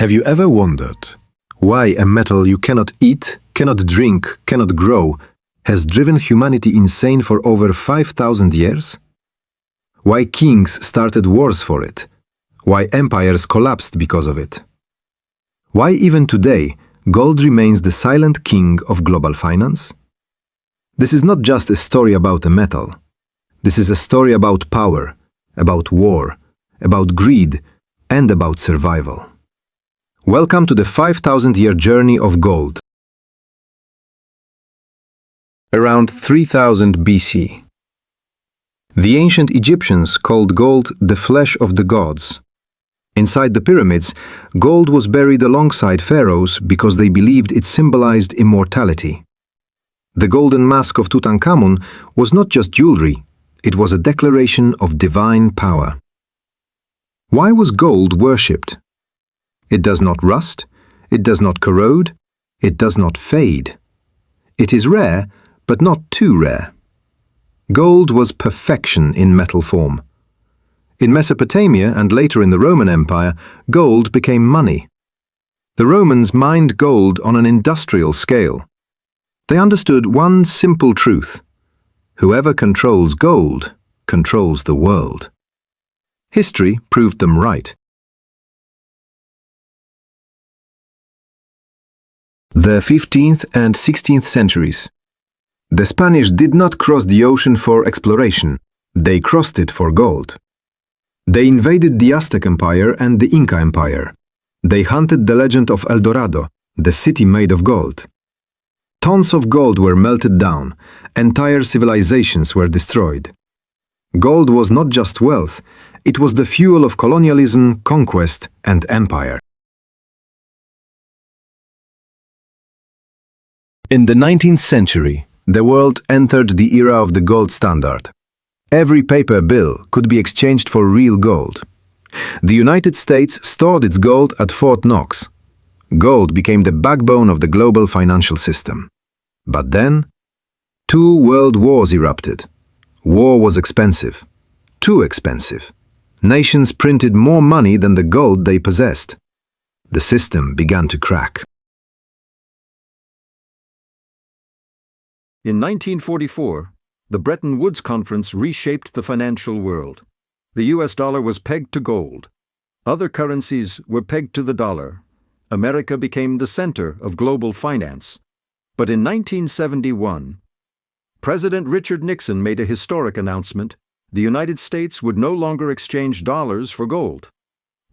Have you ever wondered why a metal you cannot eat, cannot drink, cannot grow has driven humanity insane for over 5,000 years? Why kings started wars for it? Why empires collapsed because of it? Why even today gold remains the silent king of global finance? This is not just a story about a metal. This is a story about power, about war, about greed, and about survival. Welcome to the 5,000-year journey of gold. Around 3000 BC. The ancient Egyptians called gold the flesh of the gods. Inside the pyramids, gold was buried alongside pharaohs because they believed it symbolized immortality. The golden mask of Tutankhamun was not just jewelry, it was a declaration of divine power. Why was gold worshipped? It does not rust, it does not corrode, it does not fade. It is rare, but not too rare. Gold was perfection in metal form. In Mesopotamia and later in the Roman Empire, gold became money. The Romans mined gold on an industrial scale. They understood one simple truth: whoever controls gold controls the world. History proved them right. The 15th and 16th centuries. The Spanish did not cross the ocean for exploration, they crossed it for gold. They invaded the Aztec Empire and the Inca Empire. They hunted the legend of El Dorado, the city made of gold. Tons of gold were melted down, entire civilizations were destroyed. Gold was not just wealth, it was the fuel of colonialism, conquest, and empire. In the 19th century, the world entered the era of the gold standard. Every paper bill could be exchanged for real gold. The United States stored its gold at Fort Knox. Gold became the backbone of the global financial system. But then, 2 world wars erupted. War was expensive. Too expensive. Nations printed more money than the gold they possessed. The system began to crack. In 1944, the Bretton Woods Conference reshaped the financial world. The US dollar was pegged to gold. Other currencies were pegged to the dollar. America became the center of global finance. But in 1971, President Richard Nixon made a historic announcement: the United States would no longer exchange dollars for gold.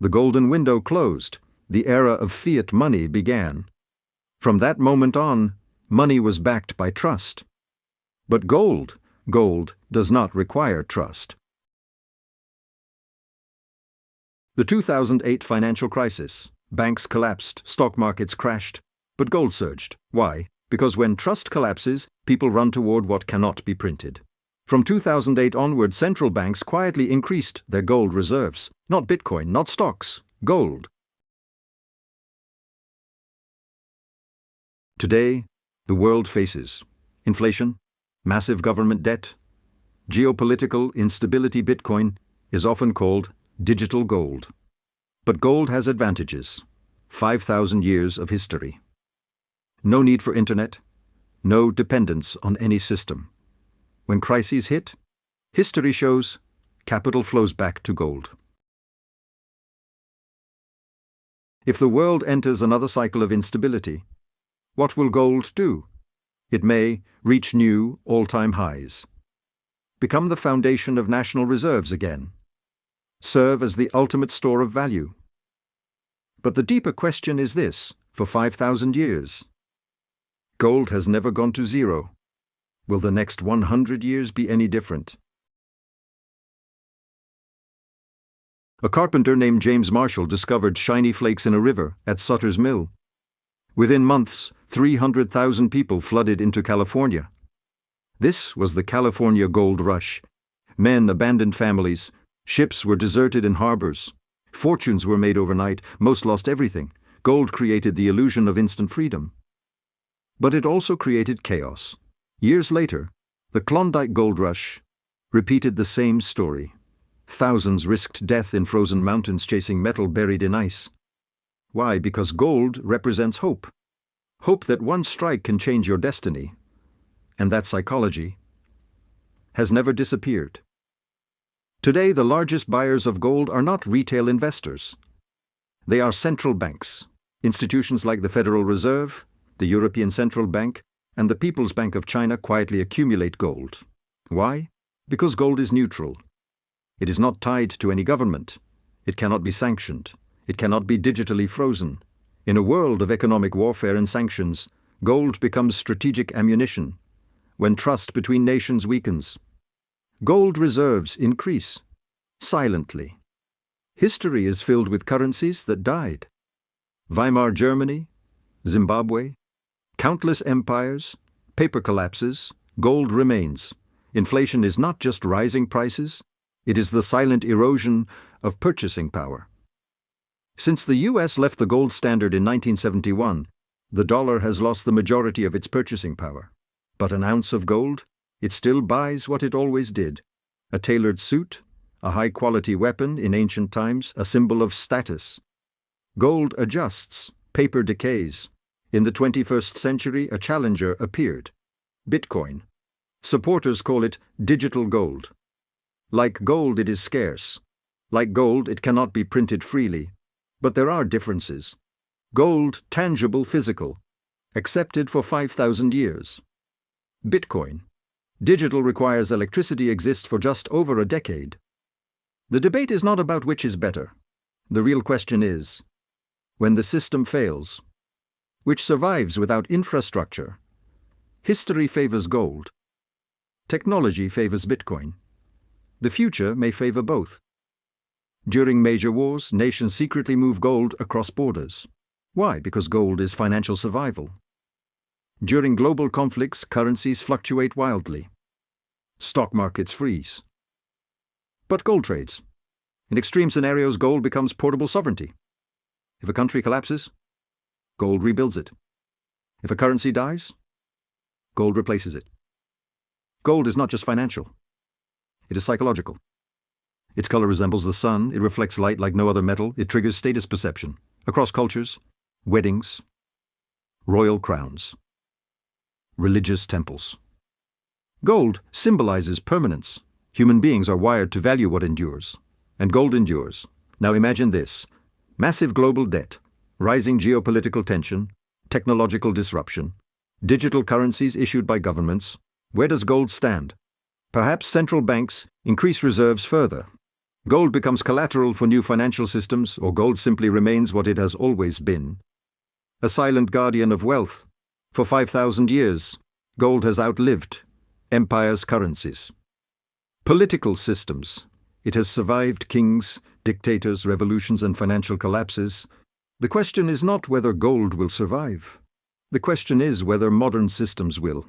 The golden window closed. The era of fiat money began. From that moment on, money was backed by trust. But gold does not require trust. The 2008 financial crisis. Banks collapsed, stock markets crashed, but gold surged. Why? Because when trust collapses, people run toward what cannot be printed. From 2008 onward, central banks quietly increased their gold reserves. Not Bitcoin, not stocks, gold. Today, the world faces inflation, massive government debt, geopolitical instability. Bitcoin is often called digital gold. But gold has advantages. 5,000 years of history. No need for internet, no dependence on any system. When crises hit, history shows capital flows back to gold. If the world enters another cycle of instability, what will gold do? It may reach new all-time highs, become the foundation of national reserves again, serve as the ultimate store of value. But the deeper question is this: for 5,000 years, gold has never gone to zero. Will the next 100 years be any different? A carpenter named James Marshall discovered shiny flakes in a river at Sutter's Mill. Within months, 300,000 people flooded into California. This was the California gold rush. Men abandoned families, ships were deserted in harbors, fortunes were made overnight, most lost everything. Gold created the illusion of instant freedom. But it also created chaos. Years later, the Klondike gold rush repeated the same story. Thousands risked death in frozen mountains chasing metal buried in ice. Why? Because gold represents hope. Hope that one strike can change your destiny. And that psychology has never disappeared. Today, the largest buyers of gold are not retail investors. They are central banks, institutions like the Federal Reserve, the European Central Bank, and the People's Bank of China quietly accumulate gold. Why? Because gold is neutral. It is not tied to any government. It cannot be sanctioned. It cannot be digitally frozen. In a world of economic warfare and sanctions, gold becomes strategic ammunition when trust between nations weakens. Gold reserves increase silently. History is filled with currencies that died. Weimar Germany, Zimbabwe, countless empires, paper collapses, gold remains. Inflation is not just rising prices, it is the silent erosion of purchasing power. Since the US left the gold standard in 1971, the dollar has lost the majority of its purchasing power. But an ounce of gold, it still buys what it always did. A tailored suit, a high-quality weapon in ancient times, a symbol of status. Gold adjusts, paper decays. In the 21st century, a challenger appeared. Bitcoin. Supporters call it digital gold. Like gold, it is scarce. Like gold, it cannot be printed freely. But there are differences. Gold, tangible, physical. Accepted for 5,000 years. Bitcoin. Digital requires electricity exists for just over a decade. The debate is not about which is better. The real question is, when the system fails, which survives without infrastructure? History favors gold. Technology favors Bitcoin. The future may favor both. During major wars, nations secretly move gold across borders. Why? Because gold is financial survival. During global conflicts, currencies fluctuate wildly. Stock markets freeze. But gold trades. In extreme scenarios, gold becomes portable sovereignty. If a country collapses, gold rebuilds it. If a currency dies, gold replaces it. Gold is not just financial. It is psychological. Its color resembles the sun, it reflects light like no other metal, it triggers status perception. Across cultures, weddings, royal crowns, religious temples. Gold symbolizes permanence. Human beings are wired to value what endures. And gold endures. Now imagine this. Massive global debt, rising geopolitical tension, technological disruption, digital currencies issued by governments. Where does gold stand? Perhaps central banks increase reserves further. Gold becomes collateral for new financial systems, or gold simply remains what it has always been. A silent guardian of wealth. For 5,000 years, gold has outlived empires' currencies. Political systems. It has survived kings, dictators, revolutions, and financial collapses. The question is not whether gold will survive. The question is whether modern systems will.